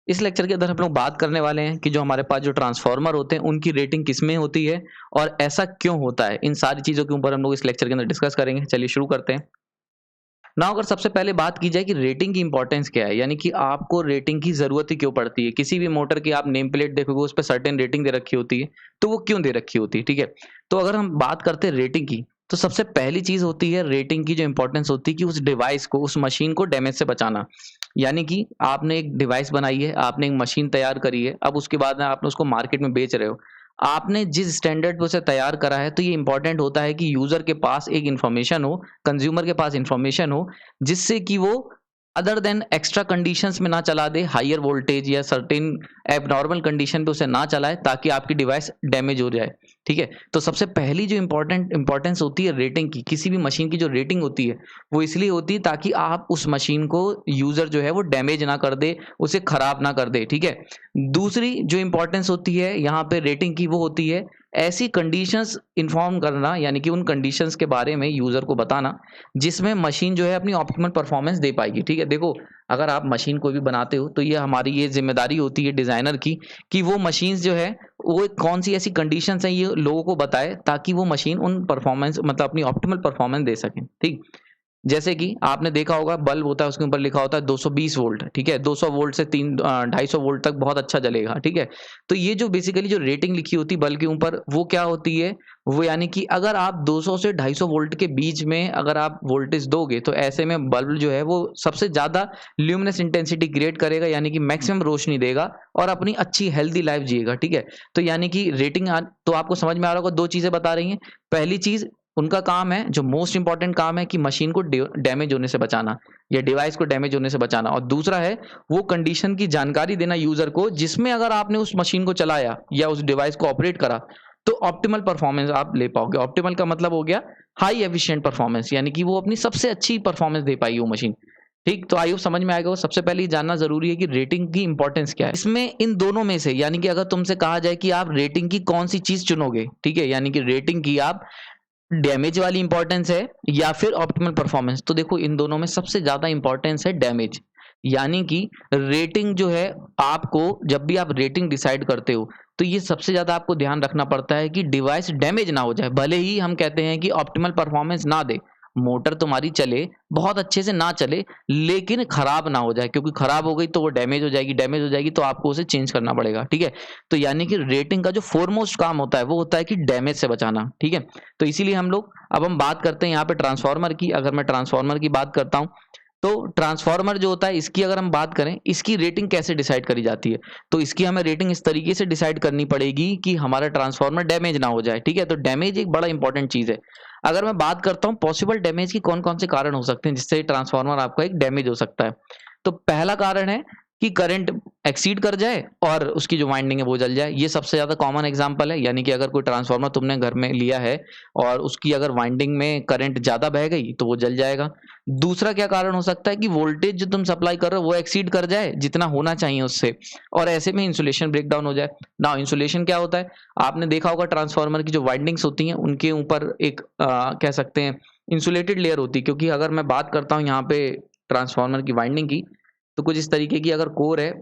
इस लेक्चर के अंदर हम लोग बात करने वाले हैं कि जो हमारे पास जो ट्रांसफार्मर होते हैं उनकी रेटिंग किसमें होती है और ऐसा क्यों होता है। इन सारी चीज़ों के ऊपर हम लोग इस लेक्चर के अंदर डिस्कस करेंगे। चलिए शुरू करते हैं। ना अगर सबसे पहले बात की जाए कि रेटिंग की इंपॉर्टेंस क्या है, यानी कि आपको रेटिंग की ज़रूरत ही क्यों पड़ती है। किसी भी मोटर की आप नेम प्लेट देखोगे उस पे सर्टेन रेटिंग दे रखी होती है, तो वो क्यों दे रखी होती है, ठीक है। तो अगर हम बात करते हैं रेटिंग की, तो सबसे पहली चीज़ होती है रेटिंग की जो इंपॉर्टेंस होती है कि उस डिवाइस को, उस मशीन को डैमेज से बचाना। यानी कि आपने एक डिवाइस बनाई है, आपने एक मशीन तैयार करी है, अब उसके बाद में आपने उसको मार्केट में बेच रहे हो। आपने जिस स्टैंडर्ड पे उसे तैयार करा है, तो ये इंपॉर्टेंट होता है कि यूज़र के पास एक इन्फॉर्मेशन हो, कंज्यूमर के पास इन्फॉर्मेशन हो, जिससे कि वो अदर देन एक्स्ट्रा कंडीशंस में ना चला दे, हायर वोल्टेज या सर्टेन एबनॉर्मल कंडीशन पे उसे ना चलाए ताकि आपकी डिवाइस डैमेज हो जाए, ठीक है। तो सबसे पहली जो इंपॉर्टेंस होती है रेटिंग की, किसी भी मशीन की जो रेटिंग होती है वो इसलिए होती है ताकि आप उस मशीन को, यूज़र जो है वो डैमेज ना कर दे, उसे खराब ना कर दे, ठीक है। दूसरी जो इंपॉर्टेंस होती है यहाँ पे रेटिंग की, वो होती है ऐसी कंडीशंस इन्फॉर्म करना, यानी कि उन कंडीशंस के बारे में यूज़र को बताना जिसमें मशीन जो है अपनी ऑप्टिमल परफॉर्मेंस दे पाएगी, ठीक है। देखो, अगर आप मशीन कोई भी बनाते हो तो ये हमारी ये जिम्मेदारी होती है डिज़ाइनर की कि वो मशीन्स जो है वो कौन सी ऐसी कंडीशंस हैं ये लोगों को बताए ताकि वो मशीन उन परफॉर्मेंस, मतलब अपनी ऑप्टिमल परफॉर्मेंस दे सकें, ठीक। जैसे कि आपने देखा होगा बल्ब होता है, उसके ऊपर लिखा होता है 220 वोल्ट, ठीक है। 200 वोल्ट से 250 वोल्ट तक बहुत अच्छा जलेगा, ठीक है। तो ये जो बेसिकली जो रेटिंग लिखी होती है बल्ब के ऊपर, वो क्या होती है, वो यानी कि अगर आप 200 से 250 वोल्ट के बीच में अगर आप वोल्टेज दोगे तो ऐसे में बल्ब जो है वो सबसे ज़्यादा ल्यूमिनस इंटेंसिटी क्रिएट करेगा, यानी कि मैक्सिमम रोशनी देगा और अपनी अच्छी हेल्दी लाइफ जिएगा, ठीक है। तो यानी कि रेटिंग तो आपको समझ में आ रहा होगा, दो चीज़ें बता रही हैं। पहली चीज़, उनका काम है, जो मोस्ट इंपॉर्टेंट काम है कि मशीन को डैमेज होने से बचाना या डिवाइस को डैमेज होने से बचाना, और दूसरा है वो कंडीशन की जानकारी देना यूजर को जिसमें अगर आपने उस मशीन को चलाया या उस डिवाइस को ऑपरेट करा तो ऑप्टिमल परफॉर्मेंस आप ले पाओगे। ऑप्टिमल का मतलब हो गया हाई एफिशिएंट परफॉर्मेंस, यानी कि वो अपनी सबसे अच्छी परफॉर्मेंस दे पाएगी वो मशीन, ठीक। तो आई होप समझ में आएगा। वो सबसे पहले ये जानना जरूरी है कि रेटिंग की इंपॉर्टेंस क्या है इसमें, इन दोनों में से, यानी कि अगर तुमसे कहा जाए कि आप रेटिंग की कौन सी चीज चुनोगे, ठीक है, यानी कि रेटिंग की आप डैमेज वाली इंपॉर्टेंस है या फिर ऑप्टिमल परफॉर्मेंस, तो देखो इन दोनों में सबसे ज्यादा इंपॉर्टेंस है डैमेज। यानी कि रेटिंग जो है, आपको जब भी आप रेटिंग डिसाइड करते हो तो ये सबसे ज्यादा आपको ध्यान रखना पड़ता है कि डिवाइस डैमेज ना हो जाए। भले ही हम कहते हैं कि ऑप्टिमल परफॉर्मेंस ना दे, मोटर तुम्हारी चले, बहुत अच्छे से ना चले, लेकिन खराब ना हो जाए, क्योंकि खराब हो गई तो वो डैमेज हो जाएगी, डैमेज हो जाएगी तो आपको उसे चेंज करना पड़ेगा, ठीक है। तो यानी कि रेटिंग का जो फोरमोस्ट काम होता है वो होता है कि डैमेज से बचाना, ठीक है। तो इसीलिए हम लोग, अब हम बात करते हैं यहाँ पे ट्रांसफार्मर की। अगर मैं ट्रांसफार्मर की बात करता हूँ तो ट्रांसफार्मर जो होता है, इसकी अगर हम बात करें, इसकी रेटिंग कैसे डिसाइड करी जाती है, तो इसकी हमें रेटिंग इस तरीके से डिसाइड करनी पड़ेगी कि हमारा ट्रांसफार्मर डैमेज ना हो जाए, ठीक है। तो डैमेज एक बड़ा इंपॉर्टेंट चीज है। अगर मैं बात करता हूँ पॉसिबल डैमेज की, कौन कौन से कारण हो सकते हैं जिससे ट्रांसफार्मर आपका एक डैमेज हो सकता है, तो पहला कारण है कि करंट एक्सीड कर जाए और उसकी जो वाइंडिंग है वो जल जाए। ये सबसे ज्यादा कॉमन एग्जांपल है, यानी कि अगर कोई ट्रांसफार्मर तुमने घर में लिया है और उसकी अगर वाइंडिंग में करंट ज्यादा बह गई तो वो जल जाएगा। दूसरा क्या कारण हो सकता है कि वोल्टेज जो तुम सप्लाई कर रहे हो वो एक्सीड कर जाए जितना होना चाहिए उससे, और ऐसे में इंसुलेशन ब्रेकडाउन हो जाए ना। इंसुलेशन क्या होता है, आपने देखा होगा ट्रांसफार्मर की जो वाइंडिंग्स होती हैं उनके ऊपर एक कह सकते हैं इंसुलेटेड लेयर होती है। क्योंकि अगर मैं बात करता हूँ यहाँ पे ट्रांसफार्मर की वाइंडिंग की, तो कुछ इस तरीके की अगर कोर है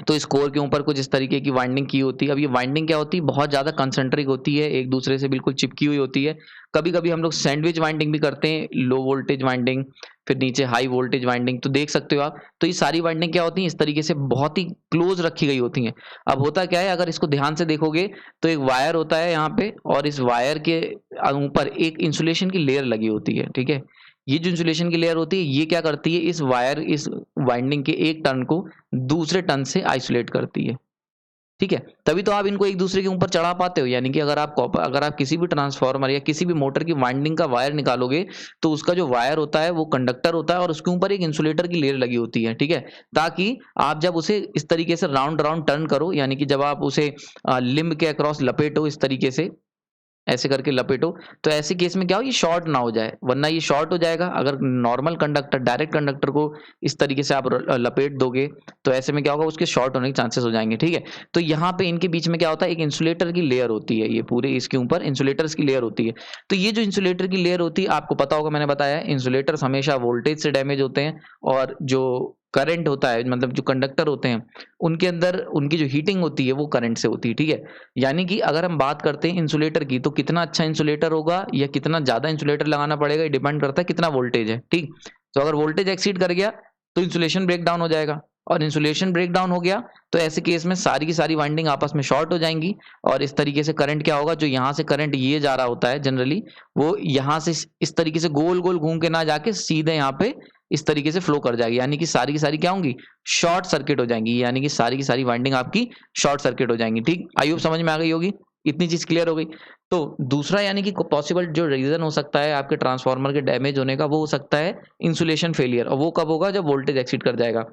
तो इस कोर के ऊपर कुछ इस तरीके की वाइंडिंग की होती है। अब ये वाइंडिंग क्या होती है, बहुत ज़्यादा कंसेंट्रिक होती है, एक दूसरे से बिल्कुल चिपकी हुई होती है। कभी कभी हम लोग सैंडविच वाइंडिंग भी करते हैं, लो वोल्टेज वाइंडिंग, फिर नीचे हाई वोल्टेज वाइंडिंग, तो देख सकते हो आप। तो ये सारी वाइंडिंग क्या होती है, इस तरीके से बहुत ही क्लोज रखी गई होती हैं। अब होता क्या है, अगर इसको ध्यान से देखोगे तो एक वायर होता है यहाँ पे, और इस वायर के ऊपर एक इंसुलेशन की लेयर लगी होती है, ठीक है। ये जो इंसुलेशन की लेयर होती है ये क्या करती है, इस वाइंडिंग के एक टर्न को दूसरे टर्न से आइसोलेट करती है, ठीक है। तभी तो आप इनको एक दूसरे के ऊपर चढ़ा पाते हो। यानी कि अगर आप किसी भी ट्रांसफार्मर या किसी भी मोटर की वाइंडिंग का वायर निकालोगे तो उसका जो वायर होता है वो कंडक्टर होता है और उसके ऊपर एक इंसुलेटर की लेयर लगी होती है, ठीक है। ताकि आप जब उसे इस तरीके से राउंड राउंड टर्न करो, यानी कि जब आप उसे लिम्ब के अक्रॉस लपेटो, इस तरीके से ऐसे करके लपेटो, तो ऐसे केस में क्या हो, ये शॉर्ट ना हो जाए, वरना ये शॉर्ट हो जाएगा। अगर नॉर्मल कंडक्टर, डायरेक्ट कंडक्टर को इस तरीके से आप लपेट दोगे तो ऐसे में क्या होगा, उसके शॉर्ट होने के चांसेस हो जाएंगे, ठीक है। तो यहाँ पे इनके बीच में क्या होता है, एक इंसुलेटर की लेयर होती है, ये पूरे इसके ऊपर इंसुलेटर्स की लेयर होती है। तो ये जो इंसुलेटर की लेयर होती है, आपको पता होगा, मैंने बताया इंसुलेटर्स हमेशा वोल्टेज से डैमेज होते हैं, और जो करंट होता है, मतलब जो कंडक्टर होते हैं उनके अंदर उनकी जो हीटिंग होती है वो करंट से होती है, ठीक है। यानी कि अगर हम बात करते हैं इंसुलेटर की, तो कितना अच्छा इंसुलेटर होगा या कितना ज़्यादा इंसुलेटर लगाना पड़ेगा, ये डिपेंड करता है कितना वोल्टेज है, ठीक। तो अगर वोल्टेज एक्सीड कर गया तो इंसुलेशन ब्रेक डाउन हो जाएगा, और इंसुलेशन ब्रेक डाउन हो गया तो ऐसे केस में सारी की सारी वाइंडिंग आपस में शॉर्ट हो जाएंगी, और इस तरीके से करंट क्या होगा, जो यहाँ से करंट ये जा रहा होता है जनरली, वो यहाँ से इस तरीके से गोल गोल घूम के ना जाके सीधे यहाँ पे इस तरीके से फ्लो कर जाएगी, यानी कि सारी की सारी क्या होंगी, शॉर्ट सर्किट हो जाएंगी, यानी कि सारी की सारी वाइंडिंग आपकी शॉर्ट सर्किट हो जाएंगी, ठीक। आई होप समझ में आ गई होगी, इतनी चीज क्लियर हो गई। तो दूसरा यानी कि पॉसिबल जो रीजन हो सकता है आपके ट्रांसफार्मर के डैमेज होने का, वो हो सकता है इंसुलेशन फेलियर, और वो कब होगा, जब वोल्टेज एक्सीड कर जाएगा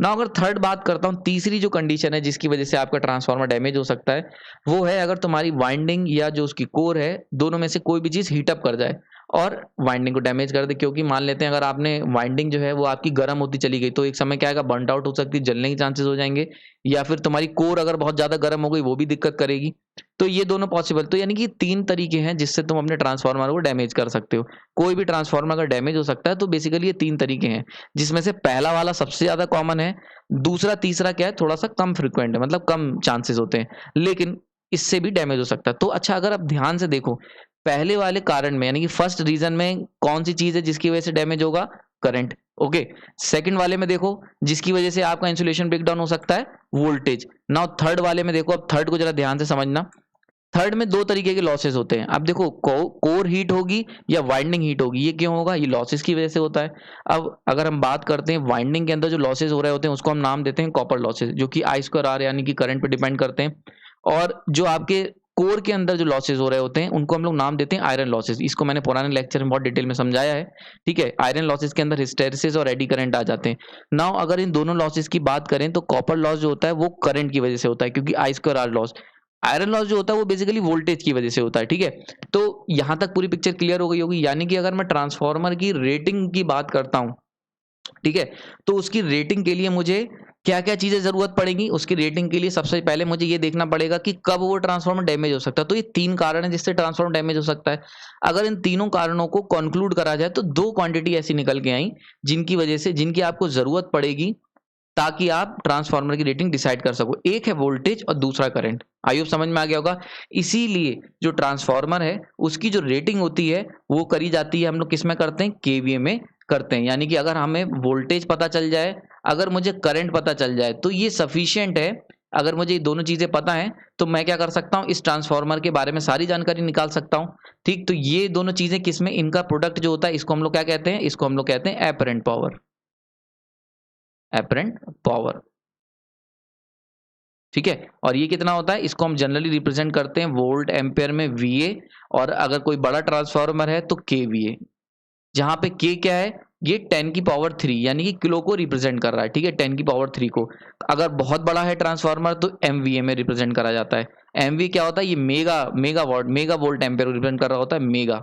ना। अगर थर्ड बात करता हूँ, तीसरी जो कंडीशन है जिसकी वजह से आपका ट्रांसफार्मर डैमेज हो सकता है, वो है अगर तुम्हारी वाइंडिंग या जो उसकी कोर है, दोनों में से कोई भी चीज हीटअप कर जाए और वाइंडिंग को डैमेज कर दे। क्योंकि मान लेते हैं अगर आपने वाइंडिंग जो है वो आपकी गर्म होती चली गई, तो एक समय क्या आएगा, बर्न आउट हो सकती है, जलने के चांसेस हो जाएंगे, या फिर तुम्हारी कोर अगर बहुत ज्यादा गर्म हो गई वो भी दिक्कत करेगी। तो ये दोनों पॉसिबल, तो यानी कि तीन तरीके हैं जिससे तुम अपने ट्रांसफार्मर को डैमेज कर सकते हो। कोई भी ट्रांसफार्मर अगर डैमेज हो सकता है तो बेसिकली ये तीन तरीके हैं, जिसमें से पहला वाला सबसे ज्यादा कॉमन है, दूसरा तीसरा क्या है, थोड़ा सा कम फ्रिक्वेंट है, मतलब कम चांसेस होते हैं, लेकिन इससे भी डैमेज हो सकता है। तो अच्छा, अगर आप ध्यान से देखो, पहले वाले कारण में यानी कि फर्स्ट रीजन में कौन सी चीज है जिसकी वजह से डैमेज होगा, करंट, ओके। सेकंड वाले में देखो जिसकी वजह से आपका इंसुलेशन ब्रेकडाउन हो सकता है, वोल्टेज। नाउ थर्ड वाले में देखो, अब थर्ड को जरा ध्यान से समझना। थर्ड में दो तरीके के लॉसेस होते हैं। अब देखो, कोर हीट होगी या वाइंडिंग हीट होगी, ये क्यों होगा, ये लॉसेस की वजह से होता है। अब अगर हम बात करते हैं वाइंडिंग के अंदर जो लॉसेस हो रहे होते हैं उसको हम नाम देते हैं कॉपर लॉसेस, जो कि आई स्क्वायर आर यानी कि करंट पे डिपेंड करते हैं। और जो आपके कोर के अंदर जो लॉसेस हो रहे होते हैं उनको हम लोग नाम देते हैं आयरन लॉसेस। इसको मैंने पुराने लेक्चर में बहुत डिटेल में समझाया है, ठीक है। आयरन लॉसेस के अंदर हिस्टेरेसिस और एडी करंट आ जाते हैं। नाउ अगर इन दोनों लॉसेस की बात करें तो कॉपर लॉस जो होता है वो करंट की वजह से होता है, क्योंकि I square R loss. Iron loss जो होता है वो बेसिकली वोल्टेज की वजह से होता है, ठीक है। तो यहां तक पूरी पिक्चर क्लियर हो गई होगी। यानी कि अगर मैं ट्रांसफार्मर की रेटिंग की बात करता हूं, ठीक है, तो उसकी रेटिंग के लिए मुझे क्या क्या चीजें जरूरत पड़ेगी, उसकी रेटिंग के लिए सबसे पहले मुझे ये देखना पड़ेगा कि कब वो ट्रांसफार्मर डैमेज हो सकता है। तो ये तीन कारण है जिससे ट्रांसफार्मर डैमेज हो सकता है। अगर इन तीनों कारणों को कंक्लूड करा जाए तो दो क्वांटिटी ऐसी निकल के आई जिनकी वजह से, जिनकी आपको जरूरत पड़ेगी ताकि आप ट्रांसफार्मर की रेटिंग डिसाइड कर सको। एक है वोल्टेज और दूसरा करंट। आई होप समझ में आ गया होगा। इसीलिए जो ट्रांसफार्मर है उसकी जो रेटिंग होती है वो करी जाती है, हम लोग किस में करते हैं, केवीए में करते हैं। यानी कि अगर हमें वोल्टेज पता चल जाए, अगर मुझे करंट पता चल जाए तो ये सफिशियंट है। अगर मुझे ये दोनों चीजें पता है तो मैं क्या कर सकता हूँ, इस ट्रांसफार्मर के बारे में सारी जानकारी निकाल सकता हूँ, ठीक। तो ये दोनों चीजें किसमें, इनका प्रोडक्ट जो होता है इसको हम लोग क्या कहते हैं, इसको हम लोग कहते हैं एपरेंट पावर, एपरेंट पावर, ठीक है। और ये कितना होता है, इसको हम जनरली रिप्रेजेंट करते हैं वोल्ट एम्पेयर में, वीए। और अगर कोई बड़ा ट्रांसफार्मर है तो केवीए, जहां पे के क्या है, ये 10 की पावर 3 यानी कि किलो को रिप्रेजेंट कर रहा है, ठीक है, 10 की पावर 3 को। अगर बहुत बड़ा है ट्रांसफार्मर तो एमवीए में रिप्रेजेंट करा जाता है। एमवी क्या होता है, ये mega mega what mega volt ampere को रिप्रेजेंट कर रहा होता है, मेगा,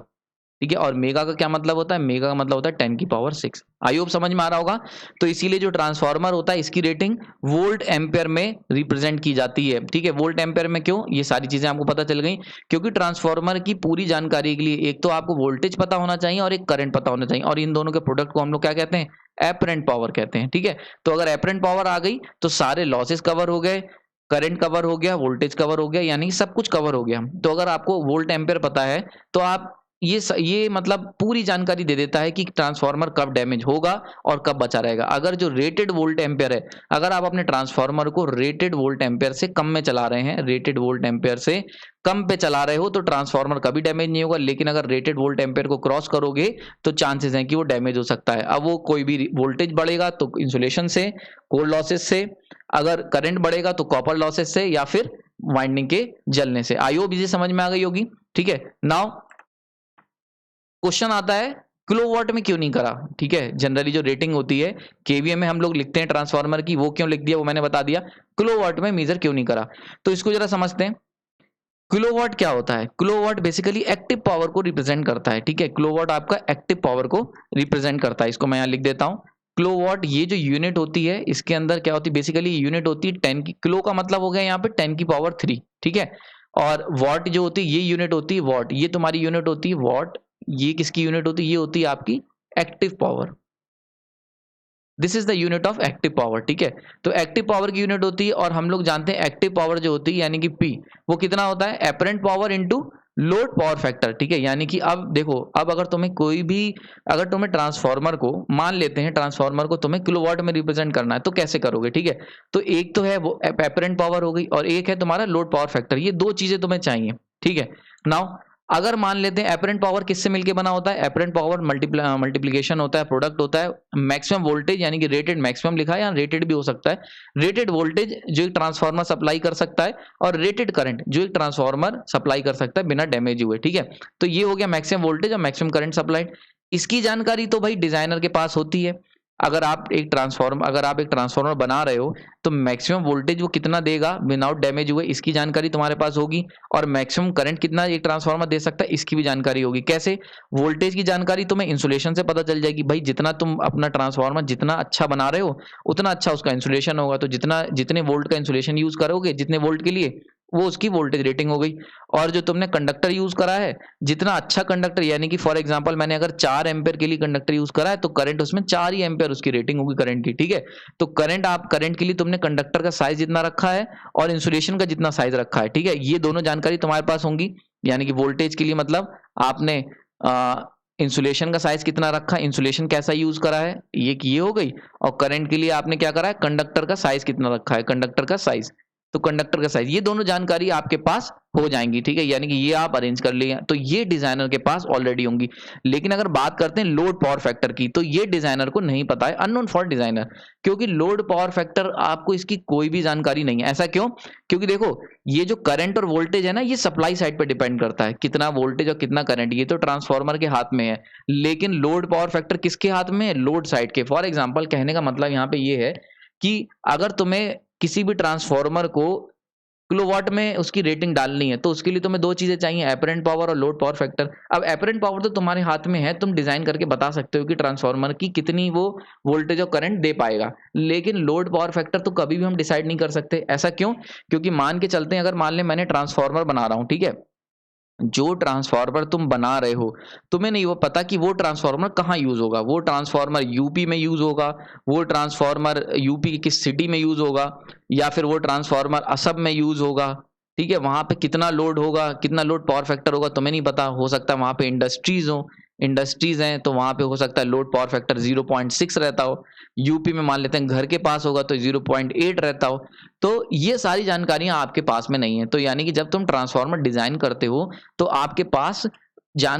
ठीक है। और मेगा का क्या मतलब होता है, मेगा का मतलब होता है 10 की पावर 6। आई होप समझ में आ रहा होगा। तो इसीलिए जो ट्रांसफार्मर होता है इसकी रेटिंग वोल्ट एम्पेयर में रिप्रेजेंट की जाती है, ठीक है। वोल्ट एम्पेयर में क्यों, ये सारी चीजें आपको पता चल गई, क्योंकि ट्रांसफार्मर की पूरी जानकारी के लिए एक तो आपको वोल्टेज पता होना चाहिए और एक करंट पता होना चाहिए, और इन दोनों के प्रोडक्ट को हम लोग क्या कहते हैं, एपरेंट पावर कहते हैं, ठीक है। तो अगर एपरेंट पावर आ गई तो सारे लॉसेस कवर हो गए, करंट कवर हो गया, वोल्टेज कवर हो गया, यानी सब कुछ कवर हो गया। तो अगर आपको वोल्ट एम्पेयर पता है तो आप ये मतलब पूरी जानकारी दे देता है कि ट्रांसफार्मर कब डैमेज होगा और कब बचा रहेगा। अगर जो रेटेड वोल्ट एम्पेयर है, अगर आप अपने ट्रांसफार्मर को रेटेड वोल्ट एम्पेयर से कम में चला रहे हैं, रेटेड वोल्ट एम्पेयर से कम पे चला रहे हो तो ट्रांसफार्मर कभी डैमेज नहीं होगा। लेकिन अगर रेटेड वोल्ट एम्पेयर को क्रॉस करोगे तो चांसेस हैं कि वो डैमेज हो सकता है। अब वो कोई भी वोल्टेज बढ़ेगा तो इंसुलेशन से, कोर लॉसेस से, अगर करंट बढ़ेगा तो कॉपर लॉसेस से, या फिर वाइंडिंग के जलने से। आई होप इसे समझ में आ गई होगी, ठीक है। नाउ क्वेश्चन आता है किलोवाट में क्यों नहीं करा, ठीक है। जनरली जो रेटिंग होती है केवीए में हम लोग लिखते हैं ट्रांसफार्मर की, वो क्यों लिख दिया वो मैंने बता दिया। किलोवाट में मेजर क्यों नहीं करा, तो इसको जरा समझते हैं। किलोवाट क्या होता है, किलोवाट बेसिकली एक्टिव पावर को रिप्रेजेंट करता है, ठीक है। किलोवाट आपका एक्टिव पावर को रिप्रेजेंट करता है, इसको मैं यहाँ लिख देता हूँ। किलोवाट ये जो यूनिट होती है इसके अंदर क्या होती है, बेसिकली यूनिट होती है 10 की, किलो का मतलब हो गया यहाँ पे 10 की पावर 3, ठीक है। और वॉट जो होती है ये यूनिट होती है वॉट, ये तुम्हारी यूनिट होती है वॉट। ये किसकी यूनिट होती है, ये होती है आपकी active power, this is the unit of active power, ठीक है। तो एक्टिव पावर की यूनिट होती है, और हम लोग जानते हैं एक्टिव पावर जो होती है यानी कि P, वो कितना होता है, apparent power into load power factor, ठीक है। यानी कि अब देखो, अब अगर तुम्हें कोई भी, अगर तुम्हें ट्रांसफार्मर को, मान लेते हैं ट्रांसफार्मर को तुम्हें किलोवाट में रिप्रेजेंट करना है, तो कैसे करोगे, ठीक है। तो एक तो है वो एपरेंट पावर हो गई, और एक है तुम्हारा लोड पावर फैक्टर, ये दो चीजें तुम्हें चाहिए, ठीक है। नाउ अगर मान लेते हैं एपरेंट पावर किससे मिलके बना होता है, एपरेंट पावर मल्टीप्लिकेशन होता है, प्रोडक्ट होता है मैक्सिमम वोल्टेज, यानी कि रेटेड मैक्सिमम लिखा है, या रेटेड भी हो सकता है, रेटेड वोल्टेज जो एक ट्रांसफार्मर सप्लाई कर सकता है, और रेटेड करंट जो एक ट्रांसफार्मर सप्लाई कर सकता है बिना डैमेज हुए, ठीक है। तो ये हो गया मैक्सिमम वोल्टेज और मैक्सिमम करंट सप्लाइड। इसकी जानकारी तो भाई डिजाइनर के पास होती है। अगर आप एक ट्रांसफार्मर बना रहे हो, तो मैक्सिमम वोल्टेज वो कितना देगा विदाउट डैमेज हुए, इसकी जानकारी तुम्हारे पास होगी, और मैक्सिमम करंट कितना एक ट्रांसफार्मर दे सकता है, इसकी भी जानकारी होगी। कैसे, वोल्टेज की जानकारी तुम्हें इंसुलेशन से पता चल जाएगी, भाई जितना तुम अपना ट्रांसफार्मर जितना अच्छा बना रहे हो, उतना अच्छा उसका इंसुलेशन होगा, तो जितने वोल्ट का इंसुलेशन यूज करोगे, जितने वोल्ट के लिए, वो उसकी वोल्टेज रेटिंग हो गई। और जो तुमने कंडक्टर यूज करा है, जितना अच्छा कंडक्टर, यानी कि फॉर एग्जांपल मैंने अगर 4 एम्पेयर के लिए कंडक्टर यूज करा है, तो करंट उसमें 4 ही एम्पेयर उसकी रेटिंग होगी करंट की, ठीक है। तो करंट के लिए तुमने कंडक्टर का साइज जितना रखा है और इंसुलेशन का जितना साइज रखा है, ठीक है, ये दोनों जानकारी तुम्हारे पास होंगी। यानी कि वोल्टेज के लिए मतलब आपने इंसुलेशन का साइज कितना रखा, इंसुलेशन कैसा यूज करा है, ये हो गई। और करंट के लिए आपने क्या करा है, कंडक्टर का साइज कितना रखा है, कंडक्टर का साइज, तो कंडक्टर का साइज, ये दोनों जानकारी आपके पास हो जाएंगी, ठीक है। यानी कि ये आप अरेंज कर लिए, तो ये डिजाइनर के पास ऑलरेडी होंगी। लेकिन अगर बात करते हैं लोड पावर फैक्टर की, तो ये डिजाइनर को नहीं पता है, अननोन फॉर डिजाइनर, क्योंकि लोड पावर फैक्टर आपको इसकी कोई भी जानकारी नहीं है। ऐसा क्यों, क्योंकि देखो, ये जो करंट और वोल्टेज है ना, ये सप्लाई साइड पर डिपेंड करता है, कितना वोल्टेज और कितना करंट, ये तो ट्रांसफार्मर के हाथ में है। लेकिन लोड पावर फैक्टर किसके हाथ में है, लोड साइड के। फॉर एग्जाम्पल, कहने का मतलब यहाँ पे ये है कि अगर तुम्हें किसी भी ट्रांसफार्मर को किलोवाट में उसकी रेटिंग डालनी है, तो उसके लिए तुम्हें दो चीजें चाहिए, एपरेंट पावर और लोड पावर फैक्टर। अब एपरेंट पावर तो तुम्हारे हाथ में है, तुम डिजाइन करके बता सकते हो कि ट्रांसफार्मर की कितनी वो वोल्टेज और करंट दे पाएगा। लेकिन लोड पावर फैक्टर तो कभी भी हम डिसाइड नहीं कर सकते। ऐसा क्यों, क्योंकि मान के चलते हैं, अगर मान ले मैंने ट्रांसफार्मर बना रहा हूं, ठीक है, जो ट्रांसफार्मर तुम बना रहे हो, तुम्हें नहीं वो पता कि वो ट्रांसफार्मर कहाँ यूज होगा, वो ट्रांसफार्मर यूपी में यूज होगा, वो ट्रांसफार्मर यूपी की किस सिटी में यूज होगा, या फिर वो ट्रांसफार्मर असम में यूज होगा, ठीक है। वहां पे कितना लोड होगा, कितना लोड पावर फैक्टर होगा, तुम्हें नहीं पता। हो सकता है वहां पे इंडस्ट्रीज हैं, तो वहां पे हो सकता है लोड पावर फैक्टर 0.6 रहता हो। यूपी में मान लेते हैं घर के पास होगा तो 0.8 रहता हो। तो ये सारी जानकारियां आपके पास में नहीं है। तो यानी कि जब तुम ट्रांसफार्मर डिजाइन करते हो, तो आपके पास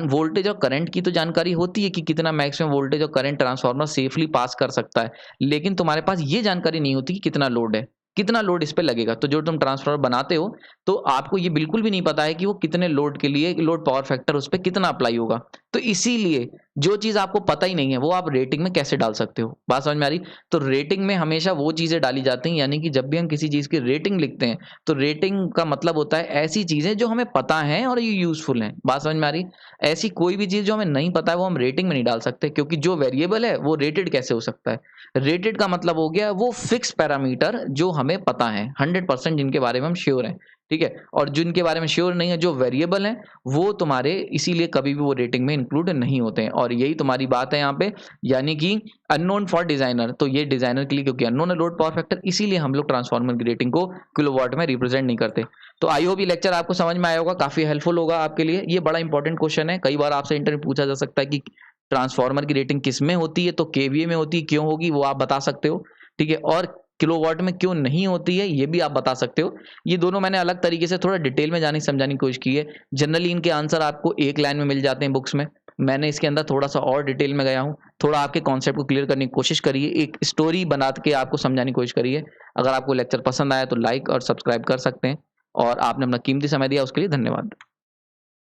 वोल्टेज और करंट की तो जानकारी होती है कि कितना मैक्सिमम वोल्टेज और करंट ट्रांसफार्मर सेफली पास कर सकता है, लेकिन तुम्हारे पास ये जानकारी नहीं होती कि कितना लोड है, कितना लोड इस पे लगेगा। तो जो तुम ट्रांसफार्मर बनाते हो, तो आपको ये बिल्कुल भी नहीं पता है कि वो कितने लोड के लिए लोड पावर फैक्टर उस पर कितना अप्लाई होगा। तो इसीलिए जो चीज आपको पता ही नहीं है, वो आप रेटिंग में कैसे डाल सकते हो। बात समझ में आ रही। तो रेटिंग में हमेशा वो चीजें डाली जाती हैं, यानी कि जब भी हम किसी चीज की रेटिंग लिखते हैं, तो रेटिंग का मतलब होता है ऐसी चीजें जो हमें पता है और ये यूजफुल हैं। बात समझ में आ रही। ऐसी कोई भी चीज जो हमें नहीं पता है, वो हम रेटिंग में नहीं डाल सकते, क्योंकि जो वेरिएबल है वो रेटेड कैसे हो सकता है। रेटेड का मतलब हो गया वो फिक्स पैरामीटर जो हमें पता है 100%, जिनके बारे में हम श्योर हैं, ठीक है। और जिनके बारे में श्योर नहीं है, जो वेरिएबल हैं, वो तुम्हारे इसीलिए कभी भी वो रेटिंग में इंक्लूड नहीं होते हैं। और यही तुम्हारी बात है यहाँ पे, यानी कि अननोन फॉर डिजाइनर। तो ये डिजाइनर के लिए, क्योंकि अननोन है लोड पावर फैक्टर, इसीलिए हम लोग ट्रांसफार्मर की रेटिंग को किलोवाट में रिप्रेजेंट नहीं करते। तो आई होप ये लेक्चर आपको समझ में आया होगा, काफी हेल्पफुल होगा आपके लिए। ये बड़ा इंपॉर्टेंट क्वेश्चन है, कई बार आपसे इंटरव्यू पूछा जा सकता है कि ट्रांसफार्मर की रेटिंग किस में होती है, तो केवीए में होती है, क्यों होगी वो आप बता सकते हो, ठीक है। और किलोवाट में क्यों नहीं होती है, ये भी आप बता सकते हो। ये दोनों मैंने अलग तरीके से थोड़ा डिटेल में जाने समझाने की कोशिश की है। जनरली इनके आंसर आपको एक लाइन में मिल जाते हैं बुक्स में, मैंने इसके अंदर थोड़ा सा और डिटेल में गया हूँ, थोड़ा आपके कॉन्सेप्ट को क्लियर करने की कोशिश करिए, एक स्टोरी बना के आपको समझाने की कोशिश करिए। अगर आपको लेक्चर पसंद आया तो लाइक और सब्सक्राइब कर सकते हैं, और आपने अपना कीमती समय दिया उसके लिए धन्यवाद।